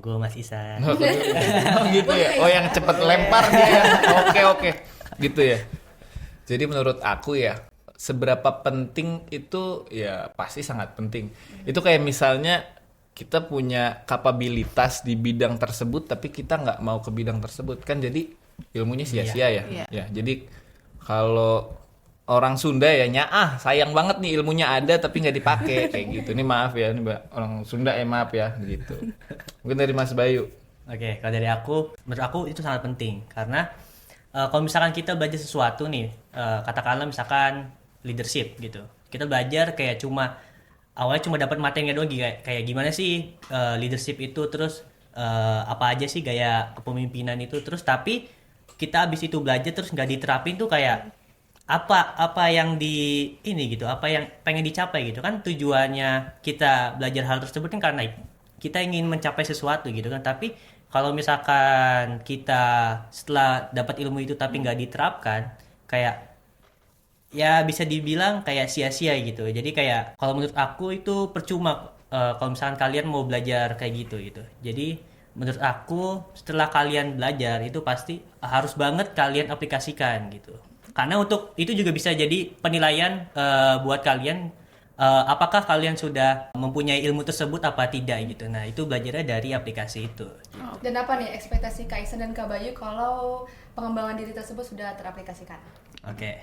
Monggo Mas Isan. Oh gitu ya. Oh yang cepet lempar dia ya. Oke. Gitu ya. Jadi menurut aku ya, seberapa penting itu ya pasti sangat penting. Itu kayak misalnya kita punya kapabilitas di bidang tersebut tapi kita nggak mau ke bidang tersebut kan jadi ilmunya sia-sia ya. Ya, jadi kalau orang Sunda ya sayang banget nih ilmunya ada tapi nggak dipakai kayak gitu. Ini maaf ya, ini orang Sunda maaf ya gitu. Mungkin dari Mas Bayu. Oke, kalau dari aku, menurut aku itu sangat penting karena kalau misalkan kita belajar sesuatu nih, katakanlah misalkan leadership gitu, kita belajar kayak awalnya cuma dapat materinya doang kayak gimana sih leadership itu, terus apa aja sih gaya kepemimpinan itu, terus tapi kita abis itu belajar terus nggak diterapin tuh kayak apa yang gitu, apa yang pengen dicapai gitu kan. Tujuannya kita belajar hal tersebut kan karena kita ingin mencapai sesuatu gitu kan. Tapi kalau misalkan kita setelah dapat ilmu itu tapi nggak diterapkan, kayak ya bisa dibilang kayak sia-sia gitu. Jadi kayak kalau menurut aku itu percuma kalau misalkan kalian mau belajar kayak gitu. Jadi menurut aku setelah kalian belajar itu pasti harus banget kalian aplikasikan gitu. Karena untuk itu juga bisa jadi penilaian buat kalian apakah kalian sudah mempunyai ilmu tersebut apa tidak gitu. Nah, itu belajarnya dari aplikasi itu. Dan apa nih ekspektasi Kak Isan dan Kak Bayu kalau pengembangan diri tersebut sudah teraplikasikan? Oke.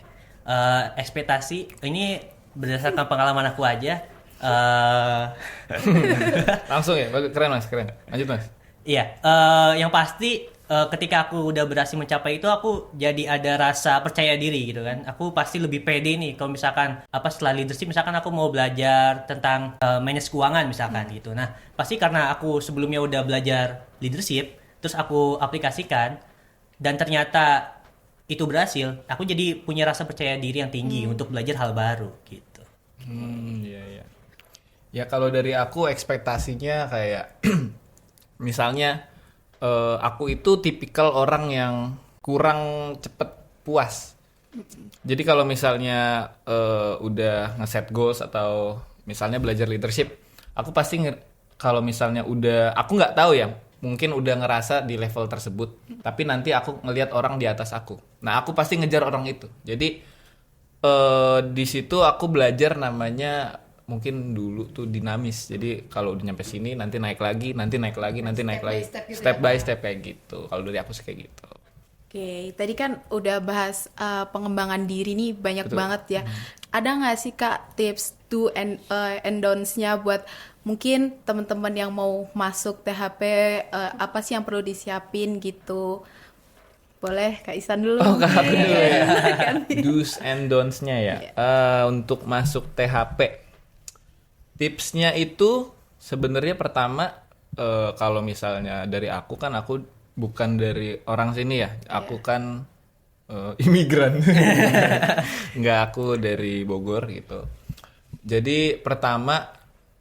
Ekspektasi ini berdasarkan pengalaman aku aja. Langsung ya, keren Mas, keren. Lanjut Mas. Iya, yang pasti ketika aku udah berhasil mencapai itu, aku jadi ada rasa percaya diri gitu kan. Aku pasti lebih pede nih kalau misalkan setelah leadership, misalkan aku mau belajar tentang manage keuangan misalkan gitu. Nah, pasti karena aku sebelumnya udah belajar leadership, terus aku aplikasikan dan ternyata itu berhasil, aku jadi punya rasa percaya diri yang tinggi untuk belajar hal baru gitu. Iya. Ya kalau dari aku ekspektasinya kayak misalnya aku itu tipikal orang yang kurang cepet puas. Jadi kalau misalnya udah ngeset goals atau misalnya belajar leadership, aku pasti kalau misalnya aku nggak tahu ya, mungkin udah ngerasa di level tersebut, tapi nanti aku ngelihat orang di atas aku. Nah, aku pasti ngejar orang itu. Jadi di situ aku belajar namanya mungkin dulu tuh dinamis. Jadi kalau udah nyampe sini nanti naik lagi, nanti naik lagi. Step by step kayak gitu. Kalau dari aku sih kayak gitu. Oke, tadi kan udah bahas pengembangan diri nih banyak Betul. banget ya. Ada nggak sih Kak tips do and don'ts-nya buat mungkin teman-teman yang mau masuk THP, apa sih yang perlu disiapin gitu? Boleh Kak Isan dulu. Oh, Kak aku dulu ya. Do's and don'ts-nya ya. Untuk masuk THP. Tipsnya itu sebenarnya pertama kalau misalnya dari aku kan aku bukan dari orang sini ya. Aku kan imigran. Enggak, aku dari Bogor gitu. Jadi pertama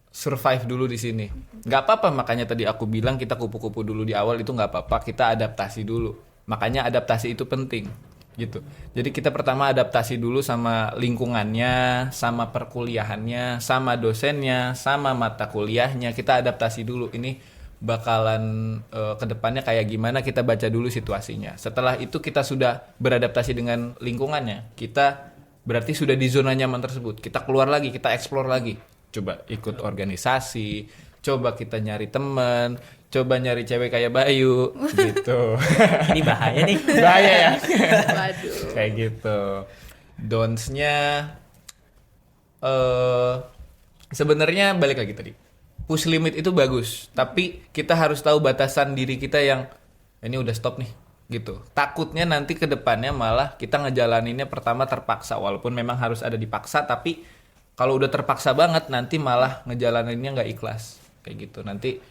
survive dulu di sini. Nggak apa-apa, makanya tadi aku bilang kita kupu-kupu dulu di awal itu nggak apa-apa. Kita adaptasi dulu. Makanya adaptasi itu penting gitu. Jadi kita pertama adaptasi dulu sama lingkungannya, sama perkuliahannya, sama dosennya, sama mata kuliahnya. Kita adaptasi dulu. Ini bakalan kedepannya kayak gimana, kita baca dulu situasinya. Setelah itu kita sudah beradaptasi dengan lingkungannya, kita berarti sudah di zona nyaman tersebut. Kita keluar lagi, kita explore lagi. Coba ikut organisasi, coba kita nyari teman, coba nyari cewek kayak Bayu gitu. Ini bahaya nih. Bahaya ya. Waduh. Kayak gitu. Don'ts-nya sebenarnya balik lagi tadi. Push limit itu bagus, tapi kita harus tahu batasan diri kita yang ini udah stop nih gitu. Takutnya nanti ke depannya malah kita ngejalaninnya pertama terpaksa, walaupun memang harus ada dipaksa, tapi kalau udah terpaksa banget nanti malah ngejalaninnya nggak ikhlas kayak gitu. Nanti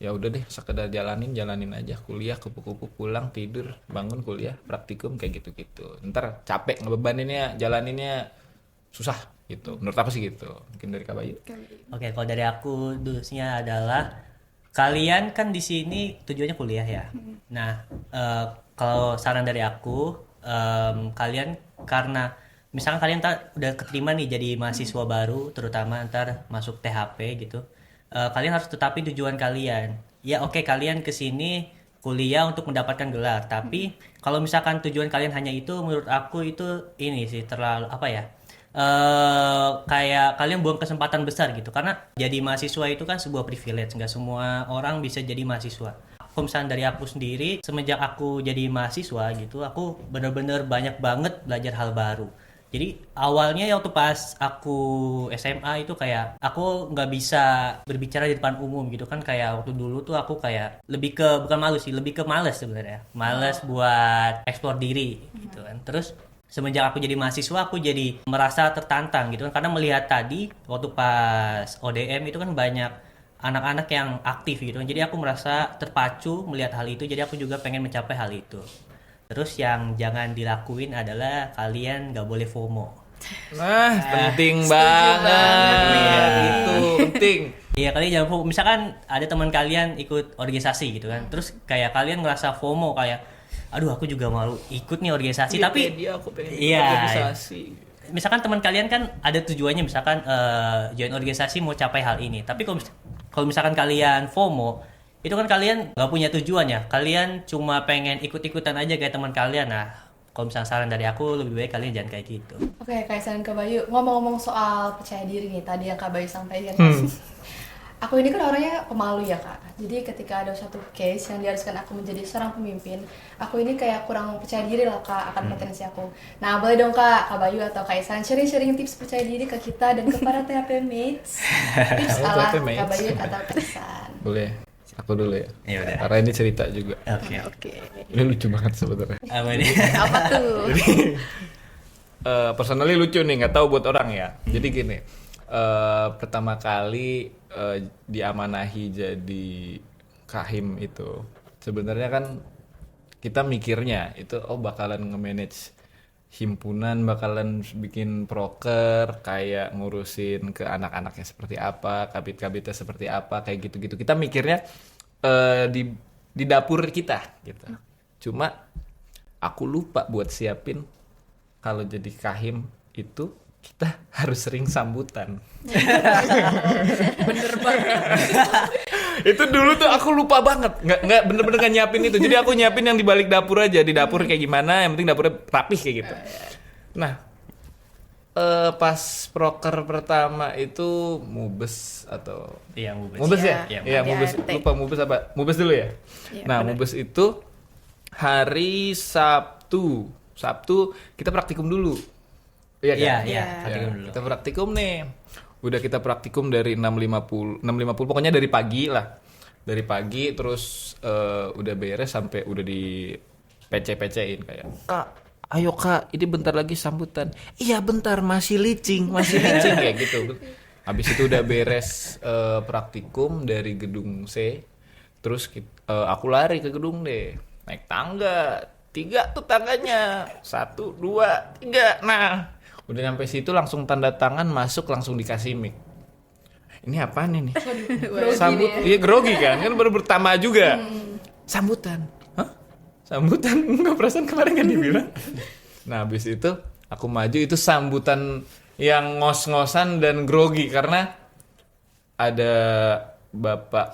ya udah deh sekedar jalanin aja, kuliah kupu-kupu, pulang tidur, bangun kuliah, praktikum kayak gitu-gitu. Ntar capek ngebebaninnya, jalaninnya susah gitu. Menurut aku sih gitu. Mungkin dari Kak Bayu. Oke, kalau dari aku dulunya adalah kalian kan di sini tujuannya kuliah ya. Nah, kalau saran dari aku, kalian karena misalkan kalian udah keterima nih jadi mahasiswa baru, terutama ntar masuk THP gitu, kalian harus tetapi tujuan kalian. ya oke, kalian kesini kuliah untuk mendapatkan gelar, tapi kalau misalkan tujuan kalian hanya itu, menurut aku itu ini sih terlalu apa ya, kayak kalian buang kesempatan besar gitu, karena jadi mahasiswa itu kan sebuah privilege, nggak semua orang bisa jadi mahasiswa. Kalau misalnya dari aku sendiri, semenjak aku jadi mahasiswa gitu, aku bener-bener banyak banget belajar hal baru. Jadi awalnya ya waktu pas aku SMA itu kayak aku nggak bisa berbicara di depan umum gitu kan, kayak waktu dulu tuh aku kayak lebih ke, bukan malu sih, lebih ke males sebenarnya, males buat eksplor diri gitu kan. Terus semenjak aku jadi mahasiswa, aku jadi merasa tertantang gitu kan, karena melihat tadi waktu pas ODM itu kan banyak anak-anak yang aktif gitu kan, jadi aku merasa terpacu melihat hal itu, jadi aku juga pengen mencapai hal itu. Terus yang jangan dilakuin adalah kalian nggak boleh FOMO. Nah, penting banget. Iya, itu penting. Iya, kalian jangan FOMO. Misalkan ada teman kalian ikut organisasi gitu kan, terus kayak kalian ngerasa FOMO kayak, aduh aku juga mau ikut nih organisasi, tapi dia aku pengen iya, organisasi. misalkan teman kalian kan ada tujuannya, misalkan join organisasi mau capai hal ini, tapi kalau misalkan kalian FOMO, itu kan kalian nggak punya tujuan ya, kalian cuma pengen ikut-ikutan aja kayak teman kalian. Nah, kalau misalnya saran dari aku, lebih baik kalian jangan kayak gitu. Oke, Kaisa dan Kak Bayu, ngomong-ngomong soal percaya diri nih, tadi yang Kak Bayu sampaikan kan. Aku ini kan orangnya pemalu ya Kak, jadi ketika ada suatu case yang diharuskan aku menjadi seorang pemimpin, aku ini kayak kurang percaya diri lah Kak akan potensi aku. Nah, boleh dong Kak Bayu atau Kak Isan sharing-sharing tips percaya diri ke kita dan kepada THP Mates. Tips ala THP Mates. Kak Bayu atau Kak Isan. Boleh. Aku dulu ya. Ya udah. Karena ini cerita juga. Oke. Oke. Ini lucu banget sebenarnya. Apa ini? Apa tuh? Personally lucu nih, nggak tahu buat orang ya. Jadi gini, pertama kali diamanahi jadi kahim itu, sebenarnya kan kita mikirnya itu bakalan nge-manage himpunan, bakalan bikin proker, kayak ngurusin ke anak-anaknya seperti apa, kabit-kabitnya seperti apa, kayak gitu-gitu. Kita mikirnya di dapur kita gitu. Cuma aku lupa buat siapin kalau jadi kahim itu kita harus sering sambutan. Bener banget. Itu dulu tuh aku lupa banget, nggak bener-bener nggak nyiapin itu. Jadi aku nyiapin yang di balik dapur aja, di dapur kayak gimana, yang penting dapurnya rapih kayak gitu. Nah, pas proker pertama itu mubes atau Iya, mubes. mubes ya? Iya, Iya, mubes. ART. Lupa mubes apa? Mubes dulu ya. Iya, Nah, bener. mubes itu hari Sabtu kita praktikum dulu. Iya kan? Iya, iya, Iya. praktikum dulu. Kita praktikum nih. Udah kita praktikum dari 6.50 pokoknya dari pagi lah. Dari pagi terus udah beres sampai udah di PC-PC-in kayak, "Kak, ayo Kak, ini bentar lagi sambutan." "Iya, bentar, masih licing kayak gitu. Habis itu udah beres praktikum dari gedung C. Terus aku lari ke gedung D. Naik tangga. 3 tuh tangganya. 1, 2, 3. Nah, udah nyampe situ langsung tanda tangan, masuk langsung dikasih mic. Ini apaan ini? Sambut, iya grogi kan baru bertambah juga. Sambutan. Hah? Sambutan? Enggak, perasaan kemarin kan dibilang. Nah, habis itu aku maju, itu sambutan yang ngos-ngosan dan grogi karena ada bapak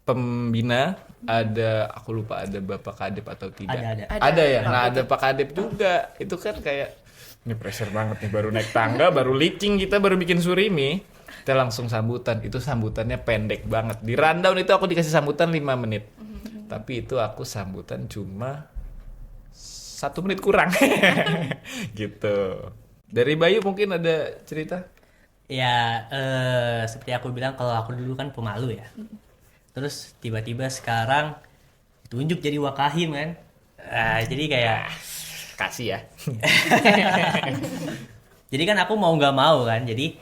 pembina, ada aku lupa ada bapak kadep atau tidak. Ada. Ya. Nah, ada Pak Kadep juga. Itu kan kayak ini pressure banget nih, baru naik tangga, baru licing, kita baru bikin surimi, kita langsung sambutan. Itu sambutannya pendek banget. Di rundown itu aku dikasih sambutan 5 menit. Tapi itu aku sambutan cuma 1 menit kurang. Gitu. Dari Bayu mungkin ada cerita? Ya, seperti aku bilang, kalau aku dulu kan pemalu ya. Terus tiba-tiba sekarang ditunjuk jadi wakahim kan. Jadi kayak Kasih ya. jadi kan aku mau nggak mau kan. Jadi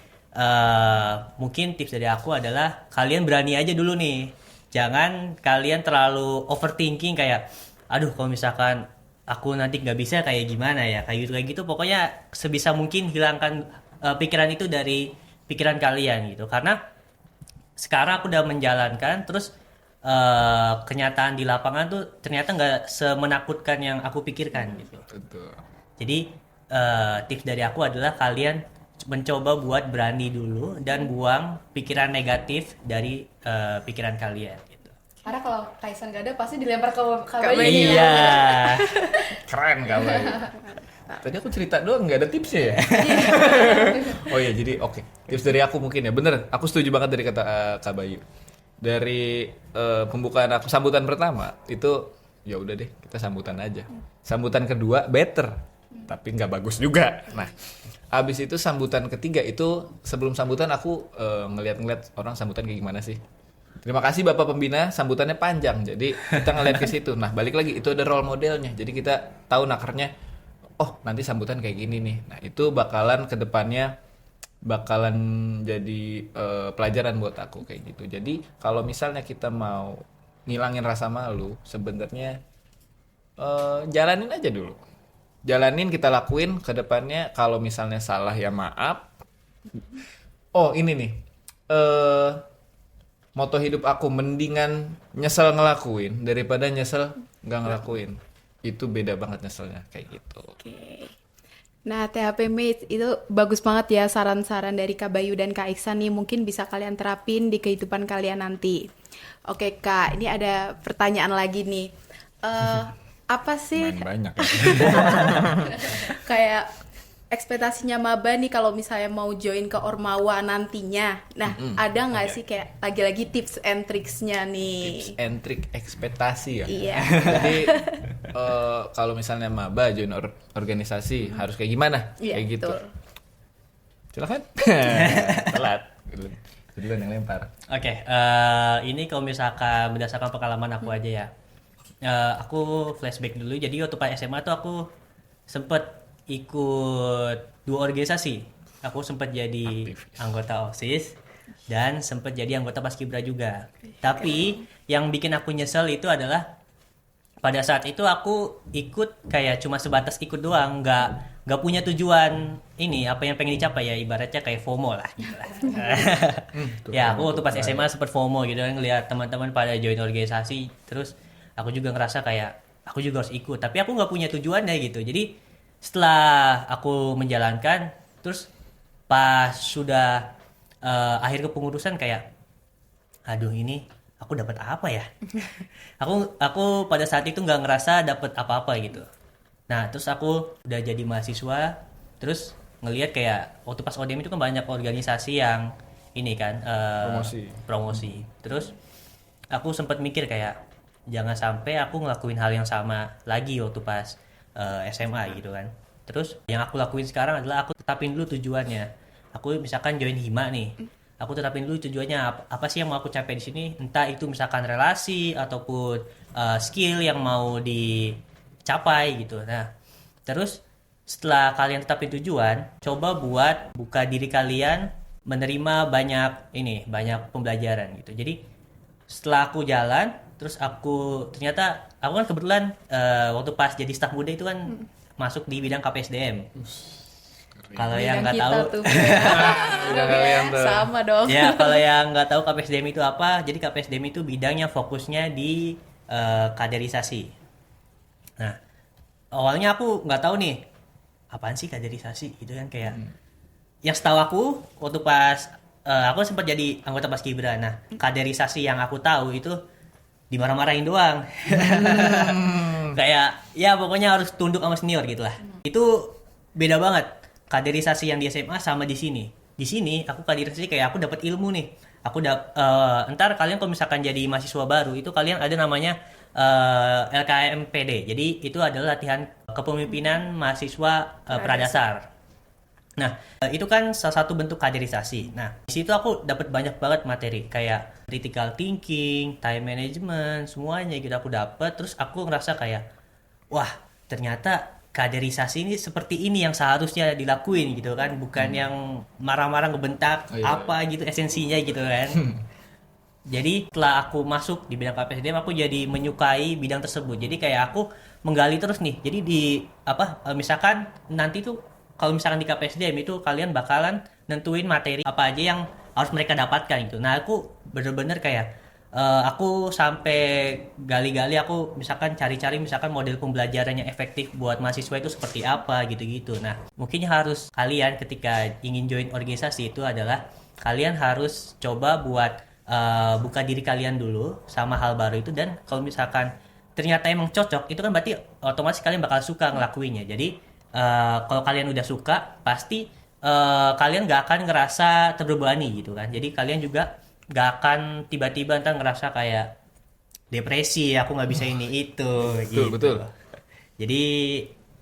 mungkin tips dari aku adalah kalian berani aja dulu nih. Jangan kalian terlalu overthinking kayak, aduh kalau misalkan aku nanti nggak bisa kayak gimana ya, kayak gitu. Pokoknya sebisa mungkin hilangkan pikiran itu dari pikiran kalian gitu. Karena sekarang aku udah menjalankan, terus kenyataan di lapangan tuh ternyata nggak semenakutkan yang aku pikirkan gitu. Betul. Jadi tips dari aku adalah kalian mencoba buat berani dulu dan buang pikiran negatif dari pikiran kalian gitu. Karena kalau Kaisan gak ada pasti dilempar ke Kak Kak Bayu. Bayu. Iya. Keren kalau tadi aku cerita doang nggak ada tipsnya ya. Oh iya, jadi oke. Tips dari aku mungkin ya. Bener, aku setuju banget dari kata Kak Bayu. Dari pembukaan aku sambutan pertama itu ya udah deh, kita sambutan aja. Sambutan kedua better, tapi nggak bagus juga. Nah, abis itu sambutan ketiga itu sebelum sambutan aku ngeliat orang sambutan kayak gimana sih. Terima kasih Bapak Pembina, sambutannya panjang. Jadi kita ngeliat ke situ. Nah, balik lagi itu ada role modelnya. Jadi kita tahu nakernya. Oh, nanti sambutan kayak gini nih. Nah, itu bakalan ke depannya bakalan jadi pelajaran buat aku kayak gitu. Jadi kalau misalnya kita mau ngilangin rasa malu, sebenarnya jalanin aja dulu. Jalanin, kita lakuin ke depannya. Kalau misalnya salah ya maaf. Oh, ini nih. Moto hidup aku, mendingan nyesel ngelakuin daripada nyesel nggak ngelakuin. Itu beda banget nyeselnya kayak gitu. Oke. Nah, THP Mates itu bagus banget ya saran-saran dari Kak Bayu dan Kak Iksan nih, mungkin bisa kalian terapin di kehidupan kalian nanti. Oke Kak, ini ada pertanyaan lagi nih. Apa sih Main banyak. kayak ekspektasinya maba nih kalau misalnya mau join ke Ormawa nantinya? Nah, ada nggak sih kayak lagi-lagi tips and tricksnya nih? Tips and trick ekspektasi ya. Iya. Jadi kalau misalnya maba join organisasi harus kayak gimana? Iya, Kayak gitu. betul. Silakan. Telat. Duluan yang lempar. Oke, ini kalau misalkan berdasarkan pengalaman aku aja ya. Aku flashback dulu. Jadi waktu pas SMA tuh aku sempet ikut 2 organisasi. Aku sempat jadi anggota OSIS dan sempat jadi anggota Paskibra juga. Tapi yang bikin aku nyesel itu adalah pada saat itu aku ikut kayak cuma sebatas ikut doang, nggak punya tujuan ini apa yang pengen dicapai, ya ibaratnya kayak FOMO lah gitu lah. Ya aku waktu pas SMA sempat FOMO gitu kan, ngeliat teman-teman pada join organisasi, terus aku juga ngerasa kayak aku juga harus ikut, tapi aku nggak punya tujuannya gitu. Jadi setelah aku menjalankan, terus pas sudah akhir kepengurusan kayak, aduh ini aku dapat apa ya? aku pada saat itu nggak ngerasa dapat apa-apa gitu. Nah terus aku udah jadi mahasiswa, terus ngelihat kayak waktu pas ODM itu kan banyak organisasi yang ini kan promosi. Terus aku sempat mikir kayak jangan sampai aku ngelakuin hal yang sama lagi waktu pas SMA gitu kan. Terus yang aku lakuin sekarang adalah aku tetapin dulu tujuannya. Aku misalkan join Hima nih, aku tetapin dulu tujuannya apa sih yang mau aku capai di sini. Entah itu misalkan relasi ataupun skill yang mau dicapai gitu. Nah terus setelah kalian tetapin tujuan, coba buat buka diri kalian menerima banyak pembelajaran gitu. Jadi setelah aku jalan, terus aku kan kebetulan waktu pas jadi staf muda itu kan masuk di bidang KPSDM. Kalau yang nggak tahu, Sama dong. ya kalau yang nggak tahu KPSDM itu apa, jadi KPSDM itu bidangnya fokusnya di kaderisasi. Nah awalnya aku nggak tahu nih apaan sih kaderisasi gitu kan, kayak yang setahu aku waktu pas aku sempat jadi anggota Paskibra. Nah kaderisasi yang aku tahu itu dimarah-marahin doang. Kayak ya pokoknya harus tunduk sama senior gitu lah. Itu beda banget kaderisasi yang di SMA sama di sini. Di sini aku kaderisasi kayak aku dapat ilmu nih. Ntar kalian kalau misalkan jadi mahasiswa baru itu kalian ada namanya LKMPD. Jadi itu adalah latihan kepemimpinan mahasiswa pradasar. Nah, itu kan salah satu bentuk kaderisasi. Nah, di situ aku dapat banyak banget materi kayak critical thinking, time management, semuanya gitu aku dapat. Terus aku ngerasa kayak, wah, ternyata kaderisasi ini seperti ini yang seharusnya dilakuin gitu kan, bukan yang marah-marah ngebentak gitu esensinya gitu kan. Jadi setelah aku masuk di bidang KPSDM, aku jadi menyukai bidang tersebut. Jadi kayak aku menggali terus nih. Jadi misalkan nanti tuh kalau misalkan di KPSDM itu kalian bakalan nentuin materi apa aja yang harus mereka dapatkan gitu. Nah aku bener-bener kayak aku sampai gali-gali, aku misalkan cari-cari misalkan model pembelajarannya efektif buat mahasiswa itu seperti apa gitu-gitu. Nah mungkin harus kalian ketika ingin join organisasi itu adalah kalian harus coba buat buka diri kalian dulu sama hal baru itu, dan kalau misalkan ternyata emang cocok itu kan berarti otomatis kalian bakal suka ngelakuinnya. Jadi kalau kalian udah suka pasti kalian gak akan ngerasa terbebani gitu kan. Jadi kalian juga gak akan tiba-tiba ntar ngerasa kayak depresi, aku nggak bisa ini itu gitu. Betul. Jadi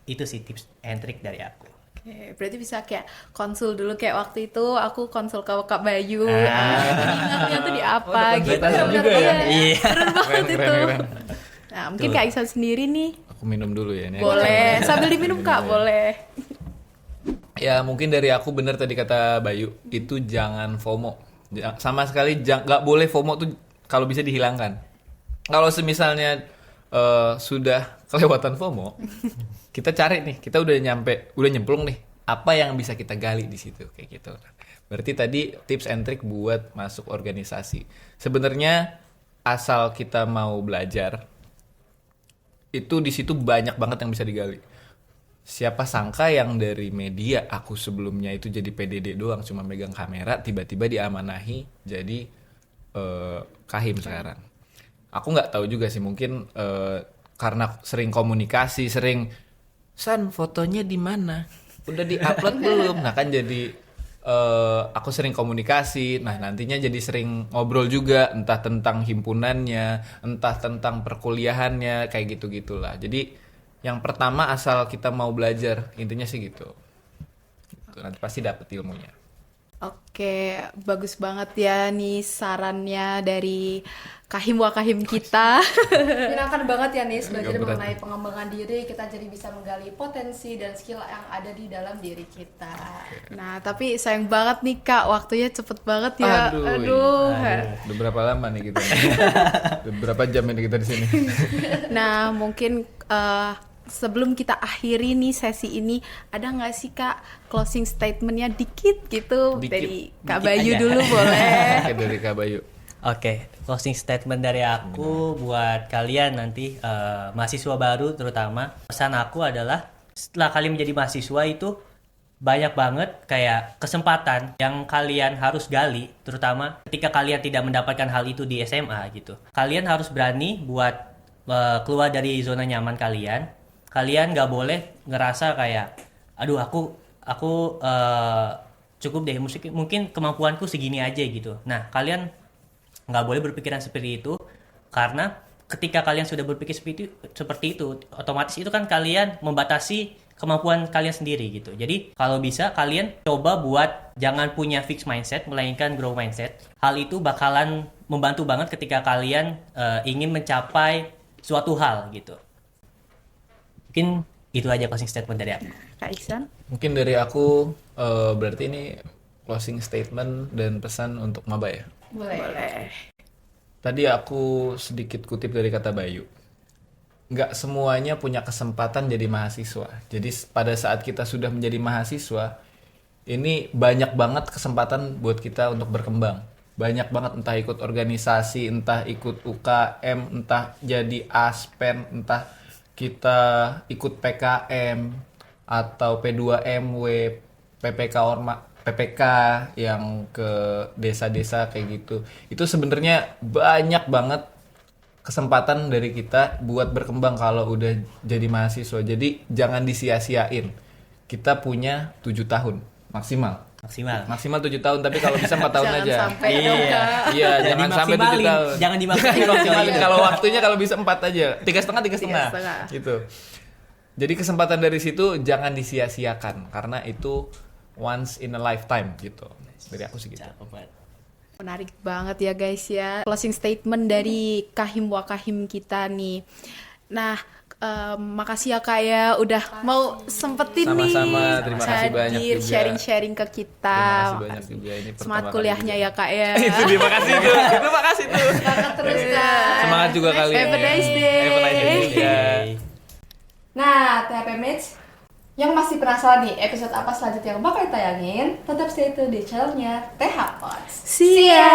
itu sih tips and trick dari aku. Oke, berarti bisa kayak konsul dulu, kayak waktu itu aku konsul ke Kak Bayu, minatnya tuh di apa gitu. konsultasi juga ya? Iya. Bener banget itu. Keren. Nah, mungkin Kak Iksan sendiri nih, Aku minum dulu ya. Nih. boleh sambil diminum Kak, boleh. Ya mungkin dari aku bener tadi kata Bayu, itu jangan FOMO. Sama sekali nggak boleh FOMO tuh, kalau bisa dihilangkan. Kalau semisalnya sudah kelewatan FOMO, kita cari nih, kita udah nyemplung nih, apa yang bisa kita gali di situ kayak gitu. Berarti tadi tips and trick buat masuk organisasi. Sebenarnya asal kita mau belajar, itu di situ banyak banget yang bisa digali. Siapa sangka yang dari media aku sebelumnya itu jadi PDD doang, cuma megang kamera, tiba-tiba diamanahi jadi Kahim sekarang. Aku nggak tahu juga sih, mungkin karena sering komunikasi, San fotonya di mana? Udah diupload belum? Nah kan jadi aku sering komunikasi. Nah nantinya jadi sering ngobrol juga, entah tentang himpunannya, entah tentang perkuliahannya, kayak gitu-gitulah. Jadi yang pertama asal kita mau belajar, intinya sih gitu. Nanti pasti dapet ilmunya. Oke, bagus banget ya nih sarannya dari Kahim Wakahim kita. Menyenangkan banget ya Nis, belajar Berat. mengenai pengembangan diri, kita jadi bisa menggali potensi dan skill yang ada di dalam diri kita. Nah, tapi sayang banget nih Kak, waktunya cepet banget ya. Aduh. Udah berapa lama nih kita? Udah berapa jam ini kita di sini? Nah, mungkin sebelum kita akhiri nih sesi ini, ada nggak sih Kak closing statementnya dikit gitu dari Kak Dikit Bayu aja. dulu boleh? Oke, dari Kak Bayu. Oke, closing statement dari aku buat kalian nanti mahasiswa baru terutama. Pesan aku adalah setelah kalian menjadi mahasiswa itu banyak banget kayak kesempatan yang kalian harus gali, terutama ketika kalian tidak mendapatkan hal itu di SMA gitu. Kalian harus berani buat keluar dari zona nyaman kalian. Kalian nggak boleh ngerasa kayak, aduh aku cukup deh, mungkin kemampuanku segini aja gitu. Nah kalian nggak boleh berpikiran seperti itu, karena ketika kalian sudah berpikir seperti itu, otomatis itu kan kalian membatasi kemampuan kalian sendiri gitu. Jadi kalau bisa kalian coba buat jangan punya fixed mindset, melainkan grow mindset. Hal itu bakalan membantu banget ketika kalian ingin mencapai suatu hal gitu. Mungkin itu aja closing statement dari aku. Kak Iksan? Mungkin dari aku berarti ini closing statement dan pesan untuk maba ya. Boleh. Tadi aku sedikit kutip dari kata Bayu. Nggak semuanya punya kesempatan jadi mahasiswa. Jadi pada saat kita sudah menjadi mahasiswa, ini banyak banget kesempatan buat kita untuk berkembang. Banyak banget, entah ikut organisasi, entah ikut UKM, entah jadi aspen, entah kita ikut PKM atau P2MW, PPK yang ke desa-desa kayak gitu. Itu sebenarnya banyak banget kesempatan dari kita buat berkembang kalau udah jadi mahasiswa. Jadi jangan disia-siain. Kita punya 7 tahun maksimal. Maksimal 7 tahun, tapi kalau bisa 4 tahun Jangan aja. sampai dong Kak. Iya, jangan sampai 7 tahun. Jangan dimaksimalin. Maksimalin. Kalau waktunya kalau bisa 4 aja. 3,5 3,5. gitu. Jadi kesempatan dari situ jangan disia-siakan, karena itu once in a lifetime gitu. Dari aku sih gitu. Menarik banget ya guys ya, closing statement dari Kahim Wakahim kita nih. Nah, makasih ya Kak ya udah mau sempetin nih Sama-sama, terima kasih banyak hadir juga. sharing-sharing ke kita. Terima kasih banyak juga, ini pertama Semangat kali kuliahnya juga. ya Kak ya. Itu terima kasih tuh. Itu makasih tuh. Semangat terus Kak. Semangat juga kalian. Have a nice day. Have a nice day juga. Nah, THP Mates, yang masih penasaran nih episode apa selanjutnya yang bakal ditayangin, tetap stay tune di channelnya TH Pods. See ya.